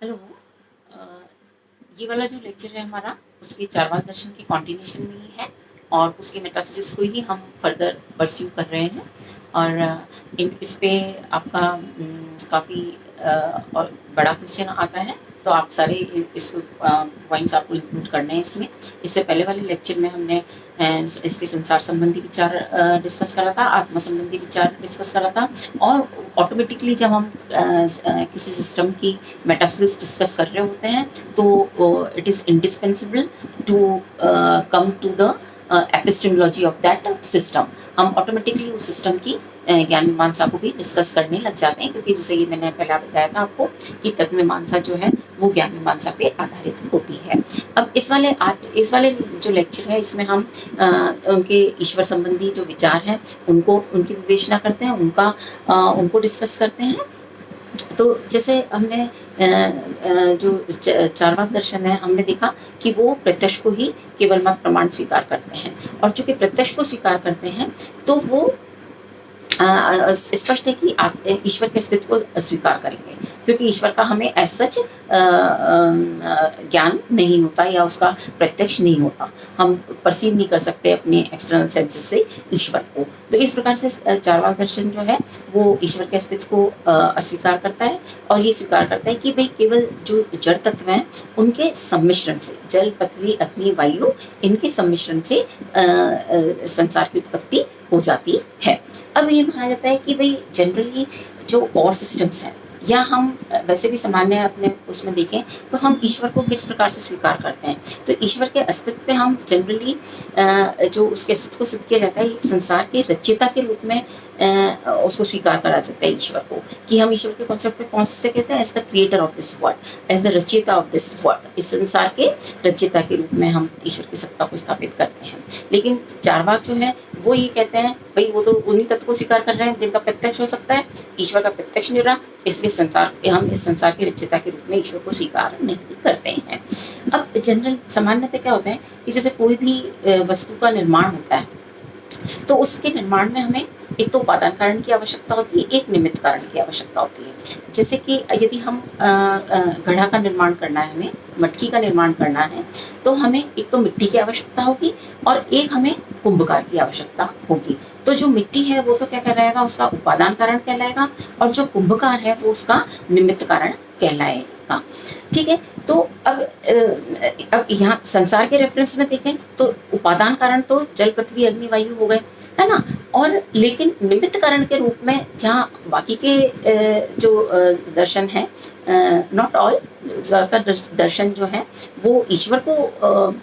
Hello. अ, ये वाला जो लेक्चर है हमारा उसके चारवाक दर्शन के कंटिन्यूशन में ही है और उसके मेटाफिजिक्स को ही हम फर्दर परस्यू कर रहे हैं। और इस पे आपका काफ़ी और बड़ा क्वेश्चन आता है, तो आप सारे इसको पॉइंट्स आपको इंक्लूड करने हैं इसमें। इससे पहले वाले लेक्चर में हमने इसके संसार संबंधी विचार डिस्कस करा था, आत्मा संबंधी विचार डिस्कस करा था। और ऑटोमेटिकली जब हम किसी सिस्टम की मेटाफिजिक्स डिस्कस कर रहे होते हैं तो it is indispensable to come to the epistemology of that system. हम ऑटोमेटिकली उस सिस्टम की ज्ञान मीमांसा को भी डिस्कस करने लग जाते हैं, क्योंकि जैसे कि मैंने पहले बताया था आपको कि तत्व मीमांसा जो है वो ज्ञान मीमांसा पे आधारित होती है। अब इस वाले जो लेक्चर है इसमें हम उनके ईश्वर संबंधी जो विचार हैं उनकी विवेचना करते हैं, उनको डिस्कस करते हैं। तो जैसे हमने जो चारवाक दर्शन है हमने देखा कि वो प्रत्यक्ष को ही केवल मत प्रमाण स्वीकार करते हैं, और चूंकि प्रत्यक्ष को स्वीकार करते हैं तो वो स्पष्ट है कि आप ईश्वर के अस्तित्व को अस्वीकार करेंगे, क्योंकि ईश्वर का हमें एज सच ज्ञान नहीं होता या उसका प्रत्यक्ष नहीं होता। हम परसीव नहीं कर सकते अपने एक्सटर्नल सेंसेस से ईश्वर को। तो इस प्रकार से चारवाक दर्शन जो है वो ईश्वर के अस्तित्व को अस्वीकार करता है, और ये स्वीकार करता है कि भाई केवल जो जड़ तत्व हैं उनके सम्मिश्रण से, जल पृथ्वी अग्नि वायु, इनके सम्मिश्रण से संसार की उत्पत्ति हो जाती है। अब ये माना जाता है कि भाई जनरली जो और सिस्टम्स हैं, या हम वैसे भी सामान्य अपने उसमें देखें तो हम ईश्वर को किस प्रकार से स्वीकार करते हैं। तो ईश्वर के अस्तित्व पे हम जनरली जो उसके अस्तित्व को सिद्ध किया जाता है, एक संसार के रचयिता के रूप में उसको स्वीकार करा सकते हैं ईश्वर को, कि हम ईश्वर के कॉन्सेप्ट पे पहुंचते कहते हैं as the creator of this world, as the रचयिता ऑफ दिस वर्ल्ड। इस संसार के रचयिता के रूप में हम ईश्वर की सत्ता को स्थापित करते हैं। लेकिन चारवाक जो है वो ये कहते हैं भाई वो तो उन्हीं तत्व को स्वीकार कर रहे हैं जिनका प्रत्यक्ष हो सकता है, ईश्वर का प्रत्यक्ष नहीं रहा, इसलिए हम इस संसार के रचयिता के रूप में ईश्वर को स्वीकार नहीं करते हैं। अब जनरल सामान्यतः क्या होता है कि जैसे कोई भी वस्तु का निर्माण होता है तो उसके निर्माण में हमें एक तो उपादान कारण की आवश्यकता होती है, एक निमित्त कारण की आवश्यकता होती है। जैसे कि यदि हम घड़ा का निर्माण करना है, हमें मटकी का निर्माण करना है, तो हमें एक तो मिट्टी की आवश्यकता होगी और एक हमें कुंभकार की आवश्यकता होगी। तो जो मिट्टी है वो तो क्या कहलाएगा, उसका उपादान कारण कहलाएगा, और जो कुंभकार है वो उसका निमित्त कारण कहलाएगा। ठीक है। तो अब यहाँ संसार के रेफरेंस में देखें तो उपादान कारण तो जल पृथ्वी अग्नि वायु हो गए, है ना। और लेकिन निमित्त कारण के रूप में जहाँ बाकी के जो दर्शन है, नॉट ऑल, ज़्यादातर दर्शन जो है वो ईश्वर को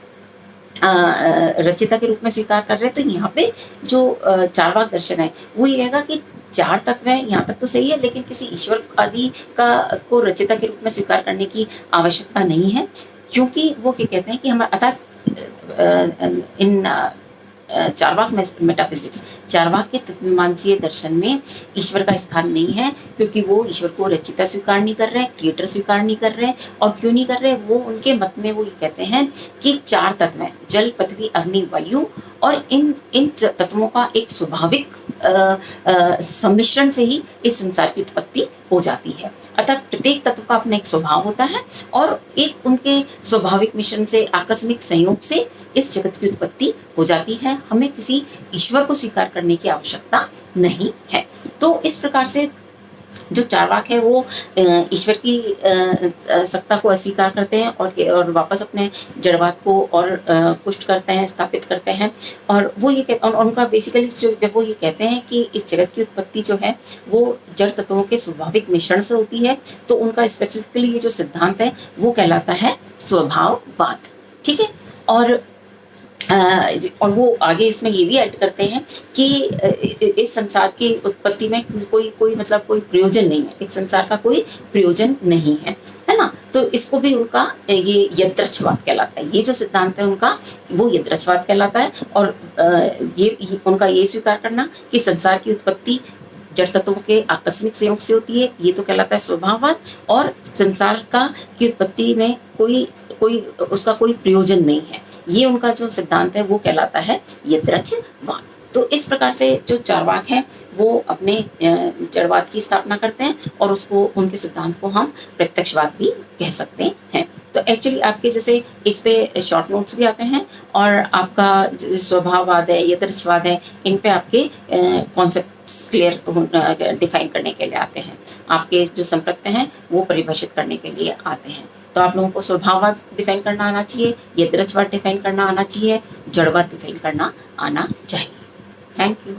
रचयिता के रूप में स्वीकार कर रहे हैं। तो यहाँ पे जो चारवाक दर्शन है वो ये रहेगा कि चार तत्व है, यहाँ तक तो सही है, लेकिन किसी ईश्वर आदि को रचयिता के रूप में स्वीकार करने की आवश्यकता नहीं है, क्योंकि वो क्या कहते हैं कि हमारा अर्थात इन चारवाक मेटाफिजिक्स, चारवाक के तत्वमीमांसीय दर्शन में ईश्वर का स्थान नहीं है, क्योंकि वो ईश्वर को रचयिता स्वीकार नहीं कर रहे, क्रिएटर स्वीकार नहीं कर रहे। और क्यों नहीं कर रहे, वो उनके मत में वो ये कहते हैं कि चार तत्व हैं, जल पृथ्वी अग्नि वायु, और इन तत्वों का एक स्वाभाविक सम्मिश्रण से ही इस संसार की उत्पत्ति हो जाती है। अर्थात प्रत्येक तत्व का अपना एक स्वभाव होता है, और एक उनके स्वाभाविक मिश्रण से, आकस्मिक संयोग से इस जगत की उत्पत्ति हो जाती है। हमें किसी ईश्वर को स्वीकार करने की आवश्यकता नहीं है। तो इस प्रकार से जो चारवाक है वो ईश्वर की सत्ता को अस्वीकार करते हैं और वापस अपने जड़वाद को और पुष्ट करते हैं, स्थापित करते हैं। और वो ये उनका बेसिकली जब वो ये कहते हैं कि इस जगत की उत्पत्ति जो है वो जड़ तत्वों के स्वाभाविक मिश्रण से होती है, तो उनका स्पेसिफिकली ये जो सिद्धांत है वो कहलाता है स्वभाववाद। ठीक है। और वो आगे इसमें ये भी ऐड करते हैं कि इस संसार की उत्पत्ति में कोई मतलब कोई प्रयोजन नहीं है, इस संसार का कोई प्रयोजन नहीं है ना। तो इसको भी उनका ये यदृच्छवाद कहलाता है। ये जो सिद्धांत है उनका वो यदृच्छवाद कहलाता है। और ये उनका ये स्वीकार करना कि संसार की उत्पत्ति जड़ तत्वों के आकस्मिक संयोग से होती है, ये तो कहलाता है स्वभाववाद। और संसार की उत्पत्ति में उसका कोई प्रयोजन नहीं है, ये उनका जो सिद्धांत है वो कहलाता है यदृच्छवाद। तो इस प्रकार से जो चार्वाक हैं वो अपने जड़वाद की स्थापना करते हैं और उसको उनके सिद्धांत को हम प्रत्यक्षवाद भी कह सकते हैं। तो एक्चुअली आपके जैसे इस पे शॉर्ट नोट्स भी आते हैं और आपका स्वभाववाद है, यथार्थवाद है, इन पे आपके कॉन्सेप्ट्स क्लियर डिफाइन करने के लिए आते हैं। आपके जो संप्रत्य हैं वो परिभाषित करने के लिए आते हैं। तो आप लोगों को स्वभाववाद डिफाइन करना आना चाहिए, यथार्थवाद डिफाइन करना आना चाहिए, जड़वाद डिफाइन करना आना चाहिए। Thank you.